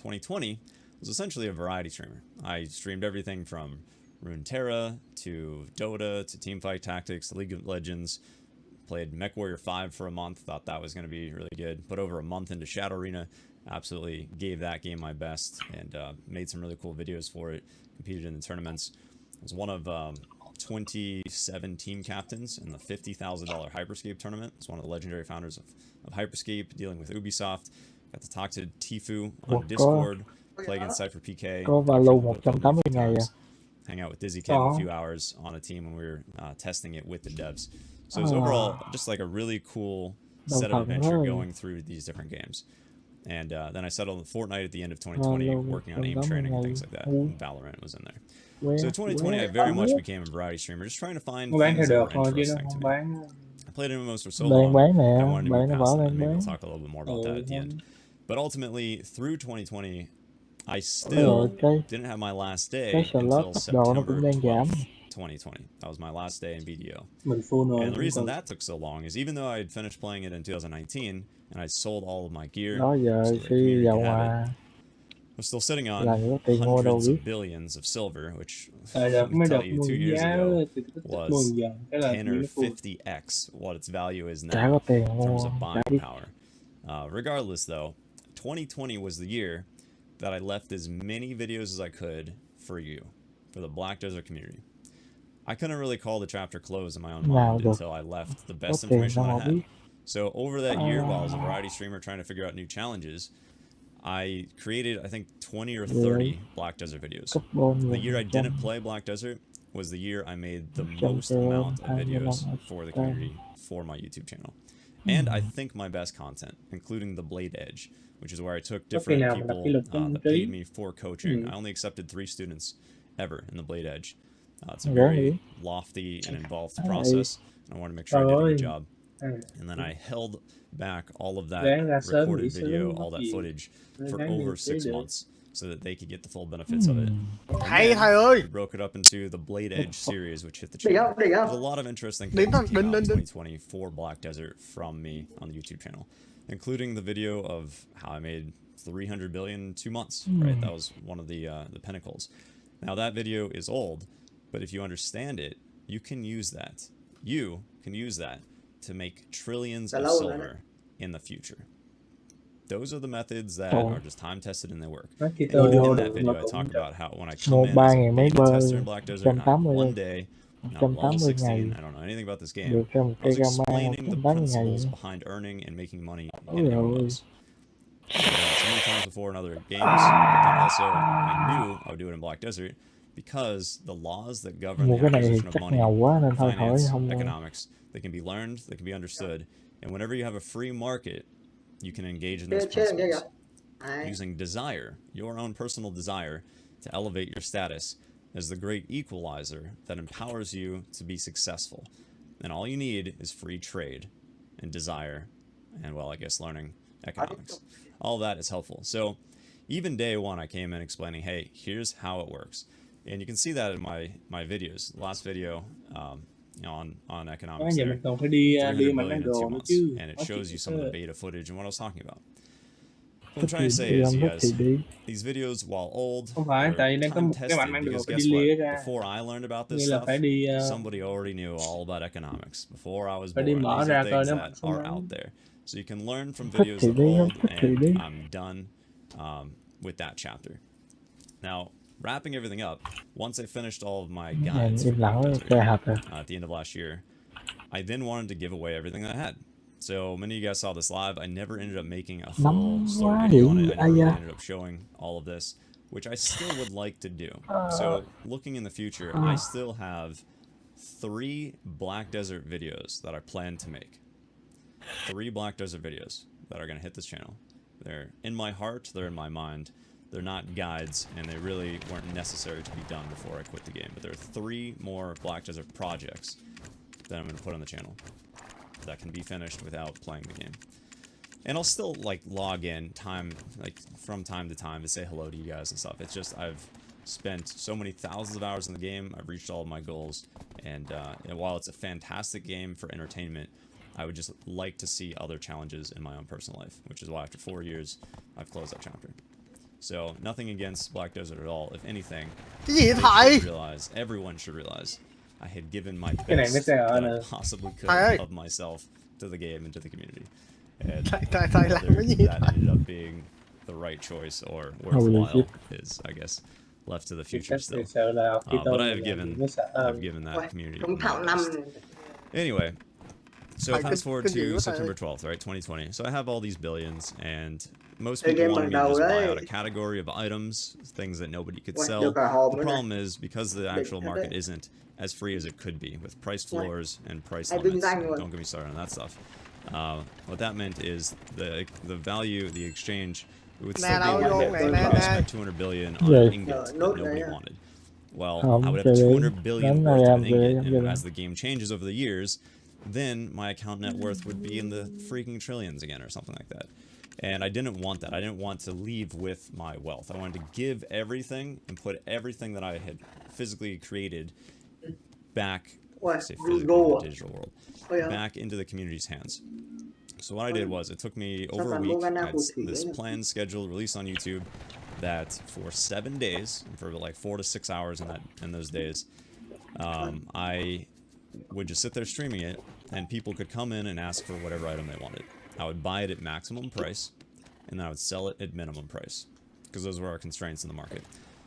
2020 was essentially a variety streamer. I streamed everything from Runeterra to Dota to Teamfight Tactics, League of Legends. Played MechWarrior 5 for a month, thought that was going to be really good. Put over a month into Shadow Arena, absolutely gave that game my best, and made some really cool videos for it. Competed in the tournaments. I was one of 27 team captains in the $50,000 Hyperscape tournament. I was one of the legendary founders of Hyperscape, dealing with Ubisoft. Got to talk to Tifu on Discord, play against Cypher PK, có talk to value him about Kobe a 180 few ngày à? times, hang out with Dizzy Kid a few hours on a team when we were testing it with the devs. So it was overall just like a really cool set of adventure going through these different games. And then I settled on Fortnite at the end of 2020, working on aim training and things like that. And Valorant was in there. So 2020, I very much became a variety streamer, just trying to find things that were interesting to me. I played MMOs for so long, I wanted to move past that, and maybe we'll talk a little bit more about that at the end. But ultimately, through 2020, I still didn't have my last day until September 12th, 2020. That was my last day in BDO. And the reason that took so long is even though I had finished playing it in 2019, and I'd sold all of my gear, so the community could have it, I'm still sitting on hundreds of billions of silver, which let me tell you, 2 years ago was 10 or 50x what its value is now in terms of buying power. Regardless though, 2020 was the year that I left as many videos as I could for you, for the Black Desert community. I couldn't really call the chapter closed in my own mind until I left the best information that I had. So over that year, while I was a variety streamer trying to figure out new challenges, I created, I think, 20 or 30 Black Desert videos. The year I didn't play Black Desert was the year I made the most amount of videos for the community for my YouTube channel. And I think my best content, including the Blade Edge, which is where I took different people that paid me for coaching. I only accepted 3 students ever in the Blade Edge. It's a very lofty and involved process. I want to make sure I did a good job. And then I held back all of that recorded video, all that footage for over 6 months so that they could get the full benefits of it. We broke it up into the Blade Edge series, which hit the channel. There's a lot of interesting things that came out in 2020 for Black Desert from me on the YouTube channel, including the video of how I made 300 billion in 2 months, right? That was one of the pinnacles. Now that video is old, but if you understand it, you can use that. You can use that to make trillions of silver in the future. Those are the methods that are just time tested and they work. And even in that video, I talk about how when I come in as a beta tester in Black Desert, not one day, not level 16, I don't know anything about this game, I was explaining the principles behind earning and making money in MMOs. I've done it so many times before in other games, but then also I knew I would do it in Black Desert because the laws that govern the acquisition of money, finance, economics, they can be learned, they can be understood, and whenever you have a free market, you can engage in those principles. Using desire, your own personal desire, to elevate your status is the great equalizer that empowers you to be successful. And all you need is free trade and desire and, well, I guess learning economics. All that is helpful. So even day one, I came in explaining, hey, here's how it works. And you can see that in my videos. The last video on economics there, 300 billion in 2 months. And it shows you some of the beta footage and what I was talking about. What I'm trying to say is, you guys, these videos, while old, they're time tested because guess what? Before I learned about this stuff, somebody already knew all about economics. Before I was born, these are things that are out there. So you can learn from videos that are old, and I'm done with that chapter. Now, wrapping everything up, once I finished all of my guides for Black Desert, at the end of last year, I then wanted to give away everything that I had. So many of you guys saw this live. I never ended up making a full story video on it. I never really ended up showing all of this, which I still would like to do. So looking in the future, I still have 3 Black Desert videos that I plan to make. 3 Black Desert videos that are going to hit this channel. They're in my heart, they're in my mind. They're not guides, and they really weren't necessary to be done before I quit the game. But there are 3 more Black Desert projects that I'm going to put on the channel that can be finished without playing the game. And I'll still, like, log in from time to time to say hello to you guys and stuff. It's just I've spent so many thousands of hours in the game, I've reached all of my goals, and while it's a fantastic game for entertainment, I would just like to see other challenges in my own personal life, which is why after 4 years, I've closed that chapter. So nothing against Black Desert at all. If anything, 異 they 體 should realize, everyone should realize, I had given my Cái này mới best sẽ that I là possibly could Thầy ơi. of myself to the game and to the community. And thầy làm whether cái gì that ended up being the right choice or worthwhile is, I guess, left to the Thì future chắc still. sợ là khi tôi But I have làm gì given mới sợ that community Trúng my thạo năm best. Anyway, so Thầy fast forward kinh dị to quá thầy ơi. September 12th, right, 2020. So I have all these billions, and most Cái people game wanted ban me to đầu just buy out a đấy. category of items, things that nobody could Uầy, sell. được cả hòm The nữa này. problem is, because the actual Đỉnh thật market đấy. isn't as free as it could be, with price floors and price Hay vinh limits. danh And luôn. don't get me started on that stuff. What that meant is the value, the exchange, it would still Nè be đâu worth vô it. này You nè guys nè. spent 200 billion on Dạ. an ingot that Nốt nobody này à. wanted. Well, Không, I would have chơi 200 đến billion này worth of em an chơi ingot, em and chơi as the game changes over the years, then my account net worth would be in the freaking trillions again or something like that. And I didn't want that. I didn't want to leave with my wealth. I wanted to give everything and put everything that I had physically created back, Uầy, say physically in Google the digital world, Ôi ơi. back into the community's hands. So what I did was, it took me Sao over a toàn week. Morgana I had phù thủy this đấy nhỉ? planned schedule released on YouTube that for 7 days, for like 4 to 6 hours in those days, I would just sit there streaming it, and people could come in and ask for whatever item they wanted. I would buy it at maximum price, and then I would sell it at minimum price, because those were our constraints in the market.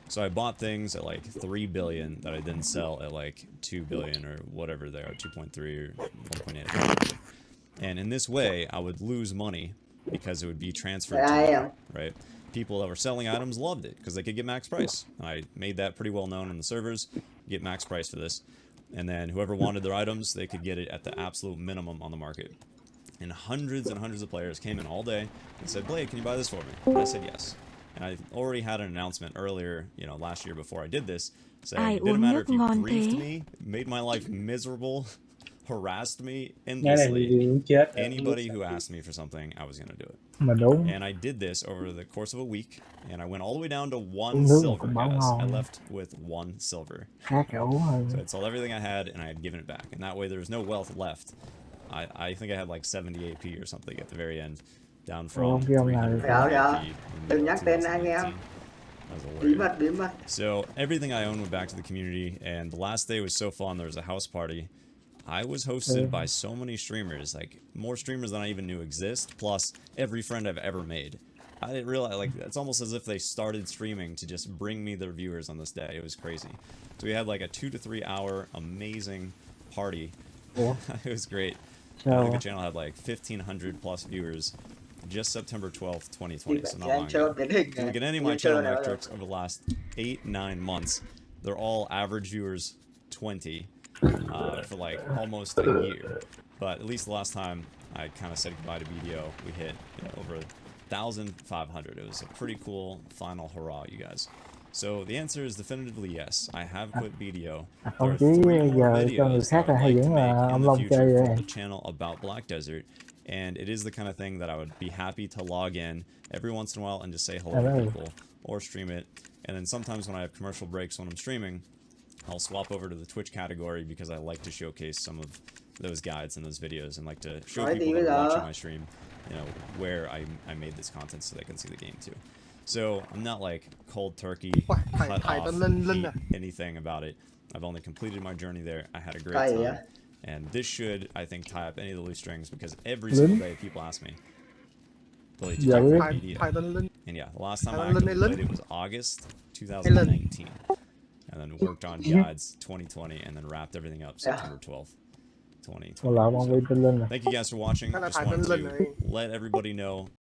So I bought things at like 3 billion that I didn't sell at like 2 billion or whatever they are, 2.3 or 1.8. And in this way, I would lose money because it would be transferred to me, right? People that were selling items loved it because they could get max price. And I made that pretty well known in the servers, get max price for this. And then whoever wanted their items, they could get it at the absolute minimum on the market. And hundreds of players came in all day and said, Blade, can you buy this for me? And I said yes. And I already had an announcement earlier, you know, last year before I did this, saying it didn't matter if you griefed me, made my life miserable, harassed me Cái này endlessly. review chết. Anybody who asked me for something, I was going to do it. Mà đúng. And I did this over the course of a week, and I went all the way down to 1 Nước silver, cũng báo guys. I ngon. left with 1 silver. Khác kiểu So I sold everything I had, and I had given it back. And that way there was no wealth left. I think I had like 70 AP or something at the very end, down from 300 AP in Đừng nhắc tên anh em. 2019. That was Bí hilarious. mật, bí mật. So everything I owned went back to the community, and the last day was so fun. There was a house party. I was hosted by so many streamers, like more streamers than I even knew exist, plus every friend I've ever made. I didn't realize, like, it's almost as if they started streaming to just bring me their viewers on this day. It was crazy. So we had like a 2 to 3 hour amazing party. Ủa? It was great. I Sao? think the channel had like 1,500 plus viewers just September 12th, 2020, so not Anh long chơi ago. cái hình If you look at any of my channel metrics over the last 8-9 months, they're all average viewers 20 for like almost a year. But at least the last time I kind of said goodbye to BDO, we hit, you know, over 1,500. It was a pretty cool final hurrah, you guys. So the answer is definitively yes. I have quit BDO. There Không are chứ 3 more giờ cho người videos khác that là I'd hay like to vẫn là make in ông the Long future chơi for vậy. the channel about Black Desert. And it is the kind of thing that I would be happy to log in every once in a while and just say hello to people or stream it. And then sometimes when I have commercial breaks when I'm streaming, I'll swap over to the Twitch category because I like to showcase some of those guides and those videos and like to show people that are watching my stream, you know, where I made this content so they can see the game too. So I'm not like cold turkey, cut off, hate anything about it. I've only completed my journey there. I had a great time. And this should, I think, tie up any of the loose strings because every single day people ask me, Billy, did you quit BDO? And yeah, the last time I actually played it was August 2019. And then worked on guides 2020 and then wrapped everything up September 12th, 2020. Còn là ông So, Vinh lên nè. thank you guys for watching. Just wanted to let everybody know